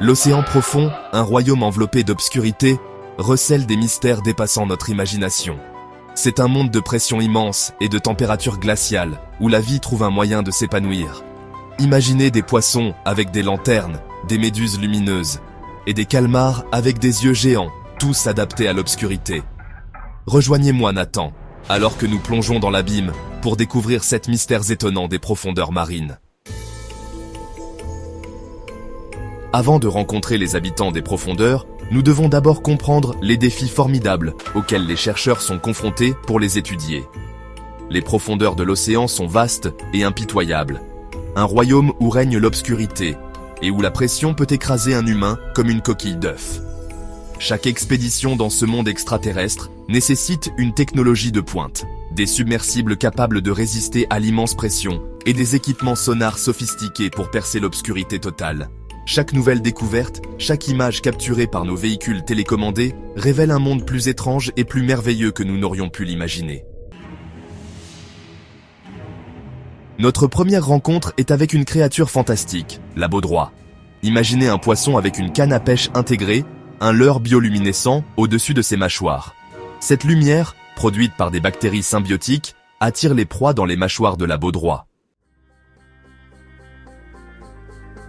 L'océan profond, un royaume enveloppé d'obscurité, recèle des mystères dépassant notre imagination. C'est un monde de pression immense et de température glaciale, où la vie trouve un moyen de s'épanouir. Imaginez des poissons avec des lanternes, des méduses lumineuses, et des calmars avec des yeux géants, tous adaptés à l'obscurité. Rejoignez-moi Nathan, alors que nous plongeons dans l'abîme pour découvrir ces mystères étonnants des profondeurs marines. Avant de rencontrer les habitants des profondeurs, nous devons d'abord comprendre les défis formidables auxquels les chercheurs sont confrontés pour les étudier. Les profondeurs de l'océan sont vastes et impitoyables. Un royaume où règne l'obscurité et où la pression peut écraser un humain comme une coquille d'œuf. Chaque expédition dans ce monde extraterrestre nécessite une technologie de pointe, des submersibles capables de résister à l'immense pression et des équipements sonars sophistiqués pour percer l'obscurité totale. Chaque nouvelle découverte, chaque image capturée par nos véhicules télécommandés révèle un monde plus étrange et plus merveilleux que nous n'aurions pu l'imaginer. Notre première rencontre est avec une créature fantastique, la baudroie. Imaginez un poisson avec une canne à pêche intégrée, un leurre bioluminescent au-dessus de ses mâchoires. Cette lumière, produite par des bactéries symbiotiques, attire les proies dans les mâchoires de la baudroie.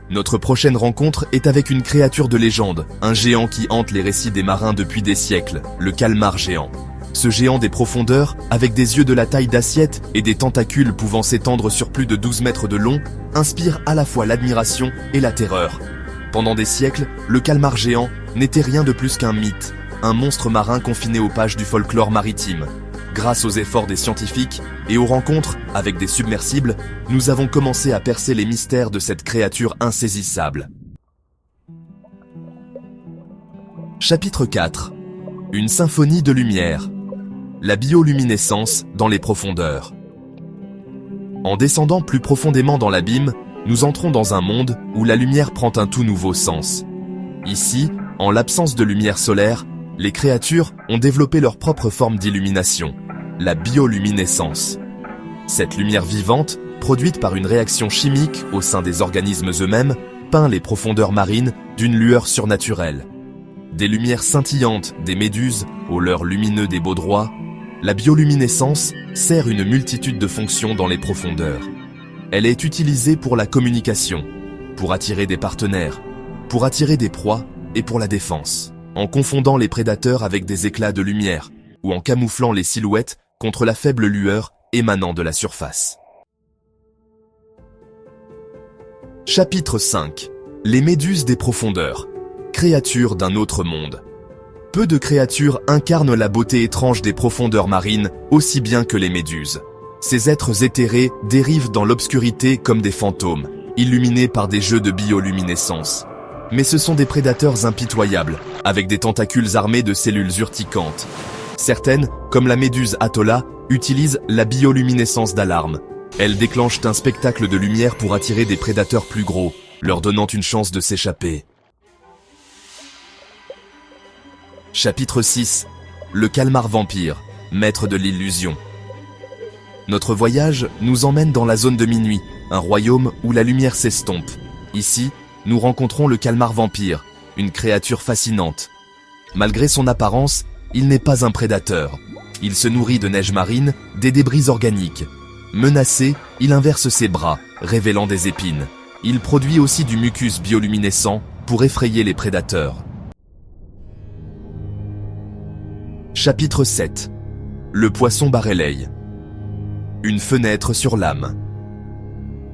Notre prochaine rencontre est avec une créature de légende, un géant qui hante les récits des marins depuis des siècles, le calmar géant. Ce géant des profondeurs, avec des yeux de la taille d'assiette et des tentacules pouvant s'étendre sur plus de 12 mètres de long, inspire à la fois l'admiration et la terreur. Pendant des siècles, le calmar géant n'était rien de plus qu'un mythe, un monstre marin confiné aux pages du folklore maritime. Grâce aux efforts des scientifiques et aux rencontres avec des submersibles, nous avons commencé à percer les mystères de cette créature insaisissable. Chapitre 4. Une symphonie de lumière. La bioluminescence dans les profondeurs. En descendant plus profondément dans l'abîme, nous entrons dans un monde où la lumière prend un tout nouveau sens. Ici, en l'absence de lumière solaire, les créatures ont développé leur propre forme d'illumination, la bioluminescence. Cette lumière vivante, produite par une réaction chimique au sein des organismes eux-mêmes, peint les profondeurs marines d'une lueur surnaturelle. Des lumières scintillantes des méduses aux leurres lumineux des baudroies, la bioluminescence sert une multitude de fonctions dans les profondeurs. Elle est utilisée pour la communication, pour attirer des partenaires, pour attirer des proies et pour la défense, en confondant les prédateurs avec des éclats de lumière ou en camouflant les silhouettes contre la faible lueur émanant de la surface. Chapitre 5. Les méduses des profondeurs. Créatures d'un autre monde. Peu de créatures incarnent la beauté étrange des profondeurs marines aussi bien que les méduses. Ces êtres éthérés dérivent dans l'obscurité comme des fantômes, illuminés par des jeux de bioluminescence. Mais ce sont des prédateurs impitoyables, avec des tentacules armés de cellules urticantes. Certaines, comme la méduse Atolla, utilisent la bioluminescence d'alarme. Elles déclenchent un spectacle de lumière pour attirer des prédateurs plus gros, leur donnant une chance de s'échapper. Chapitre 6. Le calmar vampire, maître de l'illusion. Notre voyage nous emmène dans la zone de minuit, un royaume où la lumière s'estompe. Ici, nous rencontrons le calmar vampire, une créature fascinante. Malgré son apparence, il n'est pas un prédateur. Il se nourrit de neige marine, des débris organiques. Menacé, il inverse ses bras, révélant des épines. Il produit aussi du mucus bioluminescent pour effrayer les prédateurs. Chapitre 7. Le poisson barrelei. Une fenêtre sur l'âme.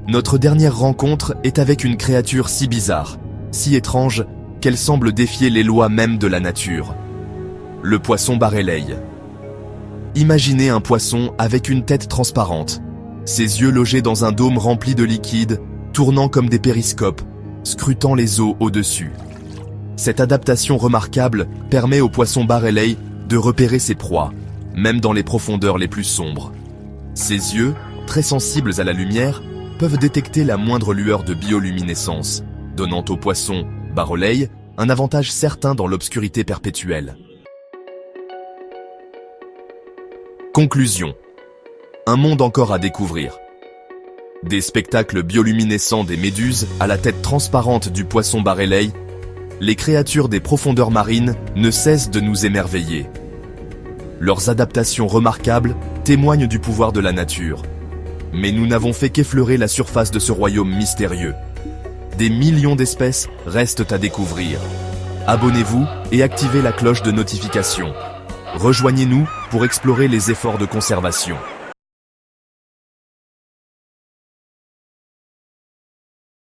Notre dernière rencontre est avec une créature si bizarre, si étrange, qu'elle semble défier les lois mêmes de la nature. Le poisson barrelei. Imaginez un poisson avec une tête transparente, ses yeux logés dans un dôme rempli de liquide, tournant comme des périscopes, scrutant les eaux au-dessus. Cette adaptation remarquable permet au poisson barrelei de repérer ses proies, même dans les profondeurs les plus sombres. Ses yeux, très sensibles à la lumière, peuvent détecter la moindre lueur de bioluminescence, donnant au poisson barrelei un avantage certain dans l'obscurité perpétuelle. Conclusion. Un monde encore à découvrir. Des spectacles bioluminescents des méduses à la tête transparente du poisson barrelei, les créatures des profondeurs marines ne cessent de nous émerveiller. Leurs adaptations remarquables témoignent du pouvoir de la nature. Mais nous n'avons fait qu'effleurer la surface de ce royaume mystérieux. Des millions d'espèces restent à découvrir. Abonnez-vous et activez la cloche de notification. Rejoignez-nous pour explorer les efforts de conservation.